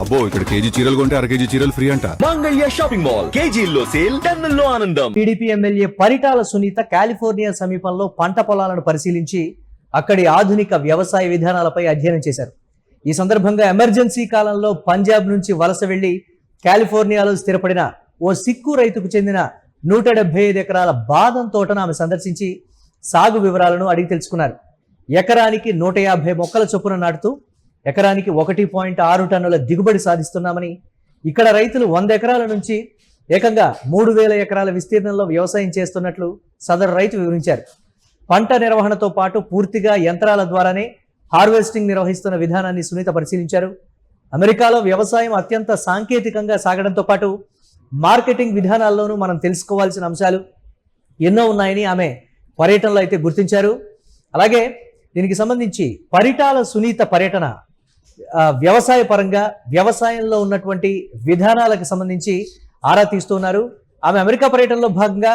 అబ్బో ఇక్కడ కేజీ చీరలు కొంటే అర కేజీ చీరలు ఫ్రీ అంట. మంగళ్య షాపింగ్ మాల్ కేజీల్లో సేల్, టన్నుల్లో ఆనందం. TDP MLA Paritala Sunitha California సమీపంలో పంట పొలాలను పరిశీలించి అక్కడి ఆధునిక వ్యవసాయ విధానాలపై అధ్యయనం చేశారు. ఈ సందర్భంగా ఎమర్జెన్సీ కాలంలో పంజాబ్ నుంచి వలస వెళ్లి కాలిఫోర్నియాలో స్థిరపడిన ఓ సిక్కు రైతుకు చెందిన 175 ఎకరాల బాదం తోటను ఆమె సందర్శించి సాగు వివరాలను అడిగి తెలుసుకున్నారు. ఎకరానికి 150 మొక్కల చొప్పున నాటుతూ ఎకరానికి 1.6 టన్నుల దిగుబడి సాధిస్తున్నామని, ఇక్కడ రైతులు 100 ఎకరాల నుంచి ఏకంగా 3000 ఎకరాల విస్తీర్ణంలో వ్యవసాయం చేస్తున్నట్లు సదరు రైతు వివరించారు. పంట నిర్వహణతో పాటు పూర్తిగా యంత్రాల ద్వారానే హార్వెస్టింగ్ నిర్వహిస్తున్న విధానాన్ని సునీత పరిశీలించారు. అమెరికాలో వ్యవసాయం అత్యంత సాంకేతికంగా సాగడంతో పాటు మార్కెటింగ్ విధానాల్లోనూ మనం తెలుసుకోవాల్సిన అంశాలు ఎన్నో ఉన్నాయని ఆమె పర్యటనలో అయితే గుర్తించారు. అలాగే దీనికి సంబంధించి పరిటాల సునీత పర్యటన వ్యవసాయ పరంగా వ్యవసాయంలో ఉన్నటువంటి విధానాలకు సంబంధించి ఆరా తీస్తున్నారు. ఆమె అమెరికా పర్యటనలో భాగంగా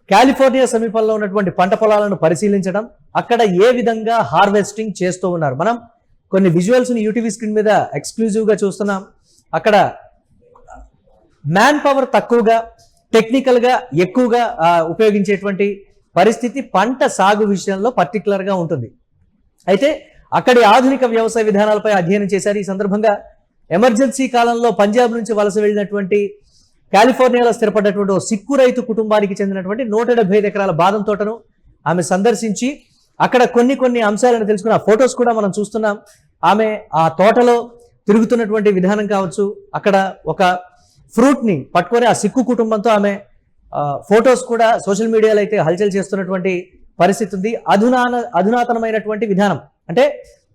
కాలిఫోర్నియా సమీపంలో ఉన్నటువంటి పంట పొలాలను పరిశీలించడం, అక్కడ ఏ విధంగా హార్వెస్టింగ్ చేస్తూ ఉన్నారు. మనం కొన్ని విజువల్స్ని యూటీవీ స్క్రీన్ మీద ఎక్స్క్లూజివ్గా చూస్తున్నాం. అక్కడ మ్యాన్ పవర్ తక్కువగా, టెక్నికల్గా ఎక్కువగా ఉపయోగించేటువంటి పరిస్థితి పంట సాగు విషయంలో పర్టికులర్గా ఉంటుంది. అయితే అక్కడి ఆధునిక వ్యవసాయ విధానాలపై అధ్యయనం చేశారు. ఈ సందర్భంగా ఎమర్జెన్సీ కాలంలో పంజాబ్ నుంచి వలస వెళ్ళినటువంటి కాలిఫోర్నియాలో స్థిరపడ్డటువంటి ఓ సిక్కు రైతు కుటుంబానికి చెందినటువంటి 175 ఎకరాల బాదం తోటను ఆమె సందర్శించి అక్కడ కొన్ని అంశాలను తెలుసుకున్న ఫొటోస్ కూడా మనం చూస్తున్నాం. ఆమె ఆ తోటలో తిరుగుతున్నటువంటి విధానం కావచ్చు, అక్కడ ఒక ఫ్రూట్ని పట్టుకొని ఆ సిక్కు కుటుంబంతో ఆమె ఫొటోస్ కూడా సోషల్ మీడియాలో అయితే హల్చల్ చేస్తున్నటువంటి పరిస్థితి ఉంది. అధునాతనమైనటువంటి విధానం అంటే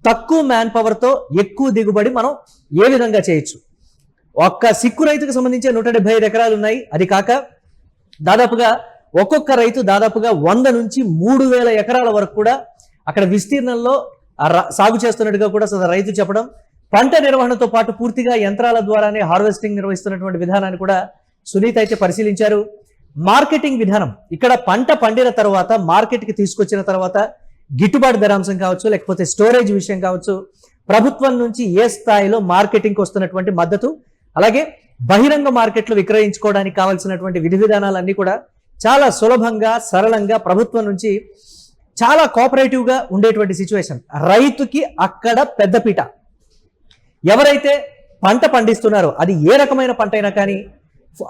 తక్కువ మ్యాన్ పవర్తో ఎక్కువ దిగుబడి మనం ఏ విధంగా చేయొచ్చు. ఒక్క సిక్కు రైతుకు సంబంధించి 175 ఎకరాలు ఉన్నాయి. అది కాక దాదాపుగా ఒక్కొక్క రైతు దాదాపుగా 100 నుంచి 3000 ఎకరాల వరకు కూడా అక్కడ విస్తీర్ణంలో సాగు చేస్తున్నట్టుగా కూడా రైతు చెప్పడం. పంట నిర్వహణతో పాటు పూర్తిగా యంత్రాల ద్వారానే హార్వెస్టింగ్ నిర్వహిస్తున్నటువంటి విధానాన్ని కూడా సునీత అయితే పరిశీలించారు. మార్కెటింగ్ విధానం, ఇక్కడ పంట పండిన తర్వాత మార్కెట్కి తీసుకొచ్చిన తర్వాత గిట్టుబాటు ధరాంశం కావచ్చు, లేకపోతే స్టోరేజ్ విషయం కావచ్చు, ప్రభుత్వం నుంచి ఏ స్థాయిలో మార్కెటింగ్కి వస్తున్నటువంటి మద్దతు, అలాగే బహిరంగ మార్కెట్లో విక్రయించుకోవడానికి కావాల్సినటువంటి విధి విధానాలన్నీ కూడా చాలా సులభంగా సరళంగా ప్రభుత్వం నుంచి చాలా కోఆపరేటివ్గా ఉండేటువంటి సిచ్యువేషన్. రైతుకి అక్కడ పెద్దపీట. ఎవరైతే పంట పండిస్తున్నారో అది ఏ రకమైన పంట అయినా కానీ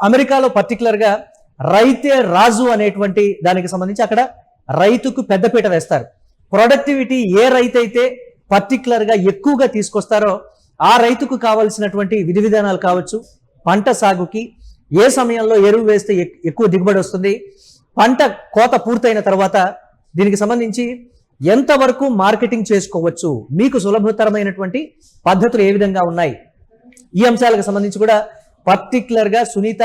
అమెరికాలో పర్టికులర్గా రైతే రాజు అనేటువంటి దానికి సంబంధించి అక్కడ రైతుకు పెద్దపీట వేస్తారు. ప్రొడక్టివిటీ ఏ రైతు అయితే పర్టికులర్గా ఎక్కువగా తీసుకొస్తారో ఆ రైతుకు కావాల్సినటువంటి విధి విధానాలు కావచ్చు, పంట సాగుకి ఏ సమయంలో ఎరువు వేస్తే ఎక్కువ దిగుబడి వస్తుంది, పంట కోత పూర్తయిన తర్వాత దీనికి సంబంధించి ఎంతవరకు మార్కెటింగ్ చేసుకోవచ్చు, మీకు సులభతరమైనటువంటి పద్ధతులు ఏ విధంగా ఉన్నాయి, ఈ అంశాలకు సంబంధించి కూడా పర్టికులర్గా సునీత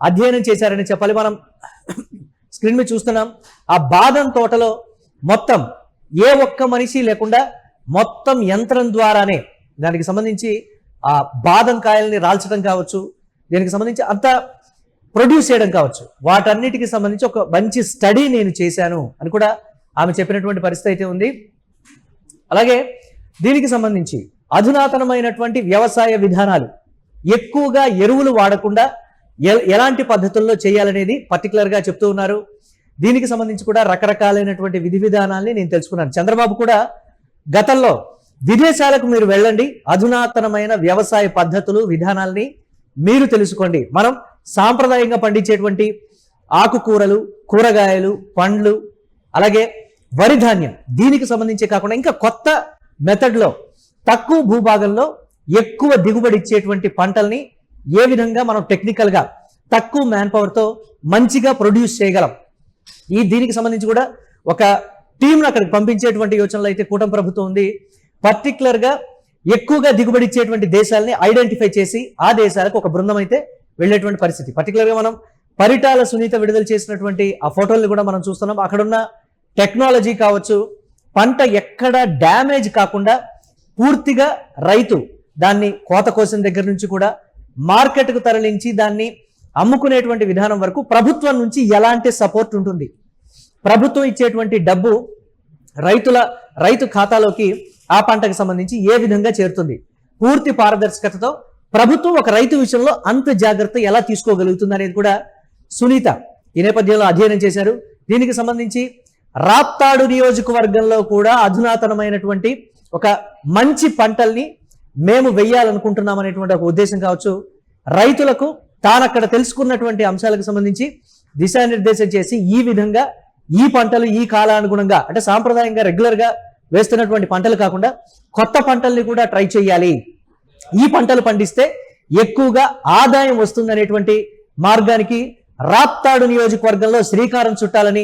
అధ్యయనం చేశారని చెప్పాలి. మనం స్క్రీన్ మీద చూస్తున్నాం. ఆ బాదం తోటలో మొత్తం ఏ ఒక్క మనిషి లేకుండా మొత్తం యంత్రం ద్వారానే దానికి సంబంధించి ఆ బాదం కాయల్ని రాల్చడం కావచ్చు, దీనికి సంబంధించి అంతా ప్రొడ్యూస్ చేయడం కావచ్చు, వాటన్నిటికి సంబంధించి ఒక మంచి స్టడీ నేను చేశాను అని కూడా ఆమె చెప్పినటువంటి పరిస్థితి అయితే ఉంది. అలాగే దీనికి సంబంధించి అధునాతనమైనటువంటి వ్యవసాయ విధానాలు, ఎక్కువగా ఎరువులు వాడకుండా ఎలాంటి పద్ధతుల్లో చేయాలనేది పర్టికులర్గా చెప్తూ ఉన్నారు. దీనికి సంబంధించి కూడా రకరకాలైనటువంటి విధి విధానాల్ని నేను తెలుసుకున్నాను. చంద్రబాబు కూడా గతంలో విదేశాలకు మీరు వెళ్ళండి, అధునాతనమైన వ్యవసాయ పద్ధతులు విధానాల్ని మీరు తెలుసుకోండి, మనం సాంప్రదాయంగా పండించేటువంటి ఆకుకూరలు, కూరగాయలు, పండ్లు, అలాగే వరి ధాన్యం, దీనికి సంబంధించి కాకుండా ఇంకా కొత్త మెథడ్లో తక్కువ భూభాగంలో ఎక్కువ దిగుబడి ఇచ్చేటువంటి పంటల్ని ఏ విధంగా మనం టెక్నికల్గా తక్కువ మ్యాన్ పవర్తో మంచిగా ప్రొడ్యూస్ చేయగలం, దీనికి సంబంధించి కూడా ఒక టీంను అక్కడికి పంపించేటువంటి యోచనలో అయితే కూటమి ప్రభుత్వం ఉంది. పర్టికులర్గా ఎక్కువగా దిగుబడి ఇచ్చేటువంటి దేశాలని ఐడెంటిఫై చేసి ఆ దేశాలకు ఒక బృందం అయితే వెళ్ళేటువంటి పరిస్థితి. పర్టికులర్గా మనం పరిటాల సునీత విడుదల చేసినటువంటి ఆ ఫోటోల్ని కూడా మనం చూస్తున్నాం. అక్కడున్న టెక్నాలజీ కావచ్చు, పంట ఎక్కడ డ్యామేజ్ కాకుండా పూర్తిగా రైతు దాన్ని కోత కోసిన దగ్గర నుంచి కూడా మార్కెట్కు తరలించి దాన్ని అమ్ముకునేటువంటి విధానం వరకు ప్రభుత్వం నుంచి ఎలాంటి సపోర్ట్ ఉంటుంది, ప్రభుత్వం ఇచ్చేటువంటి డబ్బు రైతు ఖాతాలోకి ఆ పంటకు సంబంధించి ఏ విధంగా చేరుతుంది, పూర్తి పారదర్శకతతో ప్రభుత్వం ఒక రైతు విషయంలో అంత జాగ్రత్త ఎలా తీసుకోగలుగుతుంది అనేది కూడా సునీత ఈ నేపథ్యంలో అధ్యయనం చేశారు. దీనికి సంబంధించి రాప్తాడు నియోజకవర్గంలో కూడా అధునాతనమైనటువంటి ఒక మంచి పంటల్ని మేము వెయ్యాలనుకుంటున్నాం అనేటువంటి ఒక ఉద్దేశం కావచ్చు, రైతులకు తానక్కడ తెలుసుకున్నటువంటి అంశాలకు సంబంధించి దిశానిర్దేశం చేసి ఈ విధంగా ఈ పంటలు ఈ కాలానుగుణంగా అంటే సాంప్రదాయంగా రెగ్యులర్ గా వేస్తున్నటువంటి పంటలు కాకుండా కొత్త పంటల్ని కూడా ట్రై చేయాలి, ఈ పంటలు పండిస్తే ఎక్కువగా ఆదాయం వస్తుందనేటువంటి మార్గానికి రాప్తాడు నియోజకవర్గంలో శ్రీకారం చుట్టాలని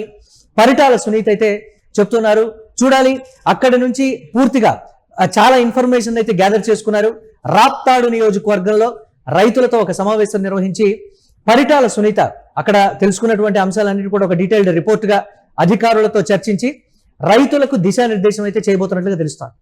పరిటాల సునీత అయితే చెప్తున్నారు. చూడాలి, అక్కడి నుంచి పూర్తిగా చాలా ఇన్ఫర్మేషన్ అయితే గ్యాదర్ చేసుకున్నారు. రాప్తాడు నియోజకవర్గంలో రైతులతో ఒక సమావేశం నిర్వహించి పరిటాల సునీత అక్కడ తెలుసుకున్నటువంటి అంశాలన్నిటి కూడా ఒక డీటెయిల్డ్ రిపోర్ట్ గా అధికారులతో చర్చించి రైతులకు దిశానిర్దేశం అయితే చేయబోతున్నట్లుగా తెలుస్తోంది.